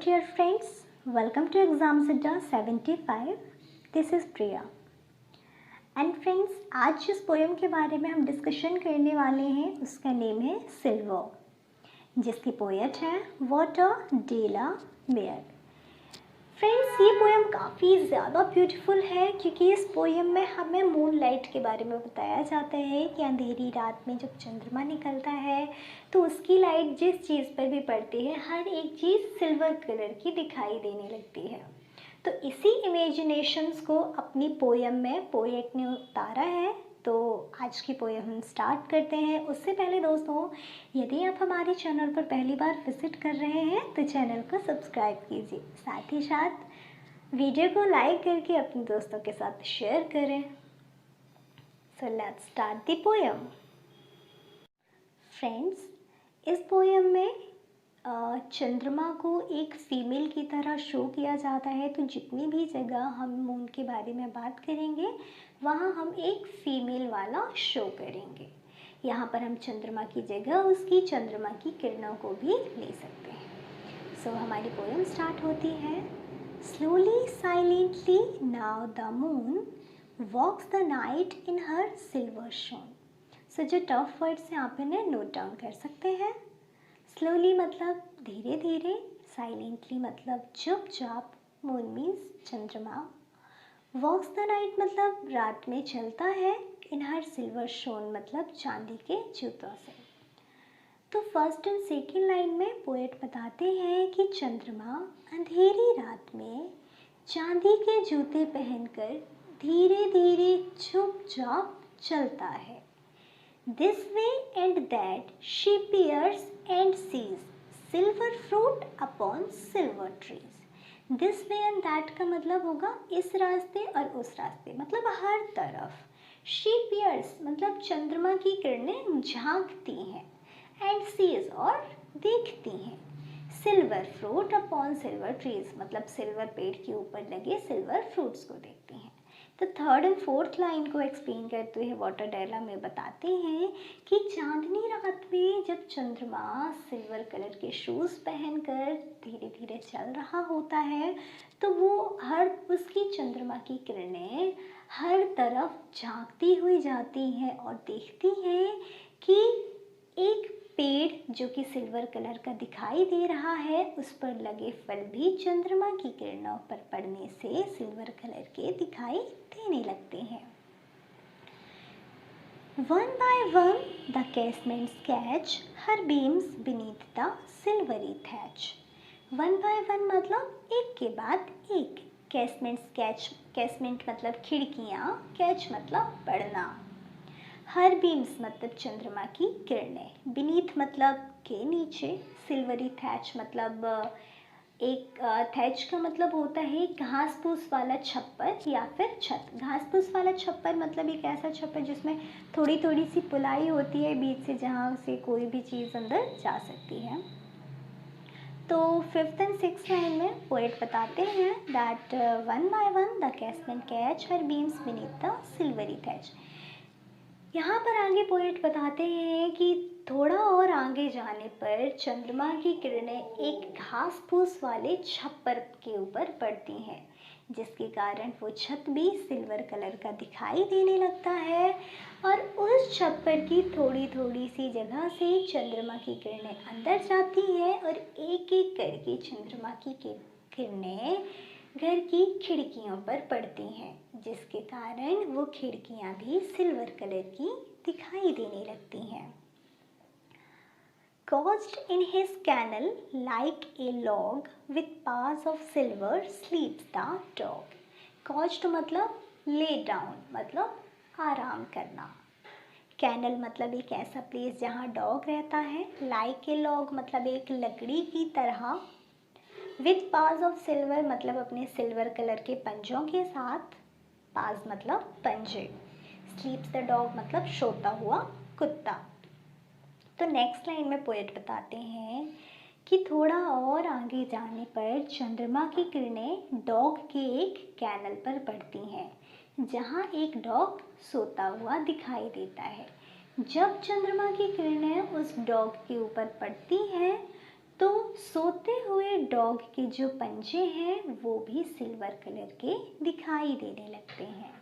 dear friends, welcome to Exam Siddha 75. This is Priya. And friends, आज जिस poem के बारे में हम डिस्कशन करने वाले हैं उसका नेम है सिल्वर, जिसकी पोएट है वॉटर डेला मेयर। फ्रेंड्स, ये पोएम काफ़ी ज़्यादा ब्यूटीफुल है क्योंकि इस पोएम में हमें मून लाइट के बारे में बताया जाता है कि अंधेरी रात में जब चंद्रमा निकलता है तो उसकी लाइट जिस चीज़ पर भी पड़ती है हर एक चीज़ सिल्वर कलर की दिखाई देने लगती है। तो इसी इमेजिनेशंस को अपनी पोएम में पोएट ने उतारा है। तो आज की पोएम हम स्टार्ट करते हैं। उससे पहले दोस्तों, यदि आप हमारे चैनल पर पहली बार विजिट कर रहे हैं तो चैनल को सब्सक्राइब कीजिए, साथ ही साथ वीडियो को लाइक करके अपने दोस्तों के साथ शेयर करें। So let's start the poem. Friends, इस पोएम में चंद्रमा को एक फीमेल की तरह शो किया जाता है। तो जितनी भी जगह हम मून के बारे में बात करेंगे वहाँ हम एक फीमेल वाला शो करेंगे। यहाँ पर हम चंद्रमा की जगह उसकी चंद्रमा की किरणों को भी ले सकते हैं। सो हमारी पोएम स्टार्ट होती है। Slowly silently now the moon walks the night in her silver shoon. So जो टफ वर्ड्स हैं आप इन्हें नोट डाउन कर सकते हैं। स्लोली मतलब धीरे धीरे, साइलेंटली मतलब चुपचाप, मून मीन्स चंद्रमा, वॉक्स द नाइट मतलब रात में चलता है, इन हर सिल्वर शोन मतलब चांदी के जूतों से। तो फर्स्ट एंड सेकेंड लाइन में पोएट बताते हैं कि चंद्रमा अंधेरी रात में चांदी के जूते पहनकर धीरे धीरे चुपचाप चलता है। This way and that she peers and sees silver fruit upon silver trees. This way and that का मतलब होगा इस रास्ते और उस रास्ते, मतलब हर तरफ। She peers मतलब चंद्रमा की किरणें झांकती हैं, and sees और देखती हैं। Silver fruit upon silver trees मतलब सिल्वर पेड़ के ऊपर लगे सिल्वर फ्रूट्स को देखती हैं। तो थर्ड एंड फोर्थ लाइन को एक्सप्लेन करते हुए वॉटर डेला में बताते हैं कि चांदनी रात में जब चंद्रमा सिल्वर कलर के शूज़ पहनकर धीरे धीरे चल रहा होता है तो वो उसकी चंद्रमा की किरणें हर तरफ झांकती हुई जाती हैं और देखती हैं कि एक पेड़ जो कि सिल्वर कलर का दिखाई दे रहा है उस पर लगे फल भी चंद्रमा की किरणों पर पड़ने से सिल्वर कलर के दिखाई देने लगते हैं। One by one the casements catch her beams beneath the silvery thatch. One by one मतलब एक के बाद एक। Casements catch, casement मतलब खिड़कियाँ, catch मतलब पड़ना। हर बीम्स मतलब चंद्रमा की किरणें, बीनीथ मतलब के नीचे, सिल्वरी थैच मतलब एक थैच का मतलब होता है घास फूस वाला छप्पर या फिर छत। घास फूस वाला छप्पर मतलब एक ऐसा छप्पर जिसमें थोड़ी थोड़ी सी पुलाई होती है बीच से, जहाँ से कोई भी चीज़ अंदर जा सकती है। तो फिफ्थ एंड सिक्स लाइन में पोएट बताते हैं that one by one the casement catch her beams beneath the silvery thatch. यहाँ पर आगे पोएट बताते हैं कि थोड़ा और आगे जाने पर चंद्रमा की किरणें एक घास फूस वाले छप्पर के ऊपर पड़ती हैं, जिसके कारण वो छत भी सिल्वर कलर का दिखाई देने लगता है और उस छप्पर की थोड़ी थोड़ी सी जगह से चंद्रमा की किरणें अंदर जाती हैं और एक एक करके चंद्रमा की किरणें घर की खिड़कियों पर पड़ती हैं, जिसके कारण वो खिड़कियां भी सिल्वर कलर की दिखाई देने लगती हैं। Couched in his kennel like a log with paws of silver sleeps the dog. Couched मतलब lay down मतलब आराम करना। कैनल मतलब एक ऐसा प्लेस जहाँ डॉग रहता है। लाइक ए लॉग मतलब एक लकड़ी की तरह। विथ पाज ऑफ सिल्वर मतलब अपने सिल्वर कलर के पंजों के साथ। पाज मतलब पंजे। स्लीप्स द डॉग मतलब सोता हुआ कुत्ता। तो नेक्स्ट लाइन में पोएट बताते हैं कि थोड़ा और आगे जाने पर चंद्रमा की किरणें डॉग के एक कैनल पर पड़ती हैं, जहाँ एक डॉग सोता हुआ दिखाई देता है। जब चंद्रमा की किरणें उस डॉग के ऊपर पड़ती हैं तो सोते हुए डॉग के जो पंजे हैं वो भी सिल्वर कलर के दिखाई देने लगते हैं।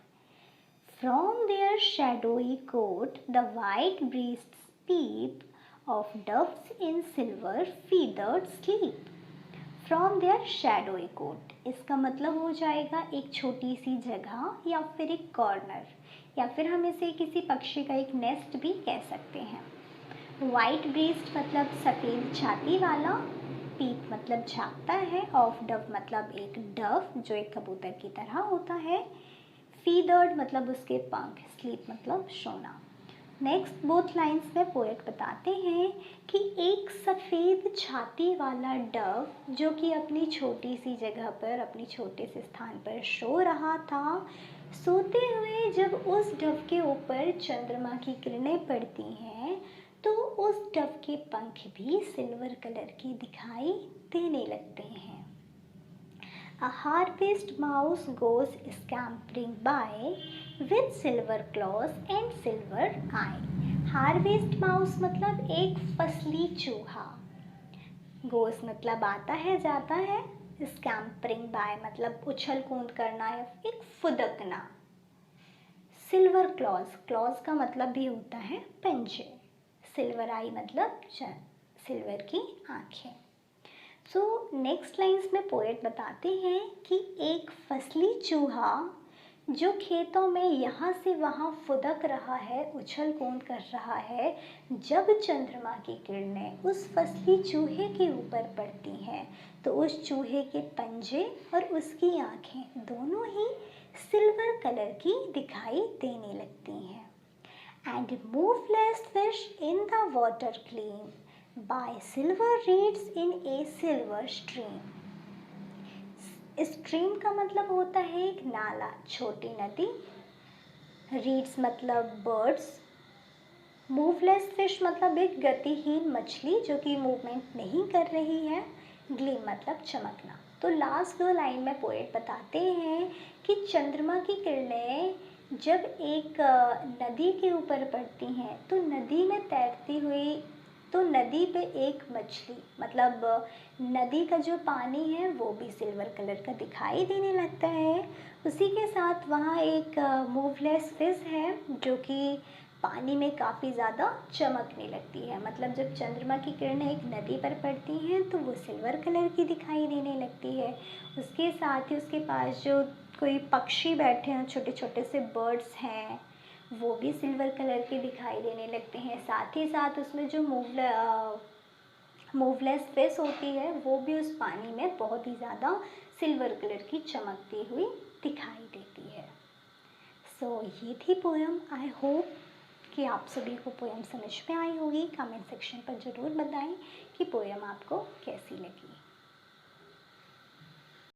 From their shadowy coat, the white breasts peep of doves in silver feathered sleep. From their shadowy coat, इसका मतलब हो जाएगा एक छोटी सी जगह या फिर एक कॉर्नर, या फिर हम इसे किसी पक्षी का एक नेस्ट भी कह सकते हैं। वाइट ब्रेस्ट मतलब सफ़ेद छाती वाला, पीप मतलब झाँकता है, ऑफ डव मतलब एक डव जो एक कबूतर की तरह होता है, फीदर्ड मतलब उसके पंख, स्लीप मतलब सोना। नेक्स्ट बोथ लाइंस में पोएट बताते हैं कि एक सफ़ेद छाती वाला डव जो कि अपनी छोटी सी जगह पर, अपनी छोटे से स्थान पर सो रहा था, सोते हुए जब उस डव के ऊपर चंद्रमा की किरणें पड़ती हैं तो उस डव के पंख भी सिल्वर कलर के दिखाई देने लगते हैं। A harvest mouse goes scampering by with silver claws and silver eye. Harvest mouse मतलब एक फसली चूहा, goes मतलब आता है जाता है, scampering by मतलब उछल कूद करना या एक फुदकना। सिल्वर क्लॉज, क्लॉज का मतलब भी होता है पंजे। सिल्वर आई मतलब सिल्वर की आँखें। सो नेक्स्ट लाइन्स में पोएट बताते हैं कि एक फसली चूहा जो खेतों में यहाँ से वहाँ फुदक रहा है, उछल कूद कर रहा है, जब चंद्रमा की किरणें उस फसली चूहे के ऊपर पड़ती हैं तो उस चूहे के पंजे और उसकी आँखें दोनों ही सिल्वर कलर की दिखाई देने लगती हैं। And moveless fish in the water clean by silver reeds in a silver stream. Stream का मतलब होता है एक नाला, छोटी नदी। रीड्स मतलब बर्ड्स। मूवलेस फिश मतलब एक गतिहीन मछली जो कि मूवमेंट नहीं कर रही है। ग्लीम मतलब चमकना। तो लास्ट दो लाइन में पोएट बताते हैं कि चंद्रमा की किरणें जब एक नदी के ऊपर पड़ती हैं तो नदी में तैरती हुई, तो नदी पे एक मछली मतलब नदी का जो पानी है वो भी सिल्वर कलर का दिखाई देने लगता है। उसी के साथ वहाँ एक मूवलेस फिश है जो कि पानी में काफ़ी ज़्यादा चमकने लगती है। मतलब जब चंद्रमा की किरणें एक नदी पर पड़ती हैं तो वो सिल्वर कलर की दिखाई देने लगती है। उसके साथ ही उसके पास जो कोई पक्षी बैठे हैं, छोटे छोटे से बर्ड्स हैं, वो भी सिल्वर कलर के दिखाई देने लगते हैं। साथ ही साथ उसमें जो मूवलेस फिश होती है वो भी उस पानी में बहुत ही ज़्यादा सिल्वर कलर की चमकती हुई दिखाई देती है। सो ये थी पोएम। आई होप कि आप सभी को पोएम समझ में आई होगी। कमेंट सेक्शन पर ज़रूर बताएं कि पोएम आपको कैसी लगी।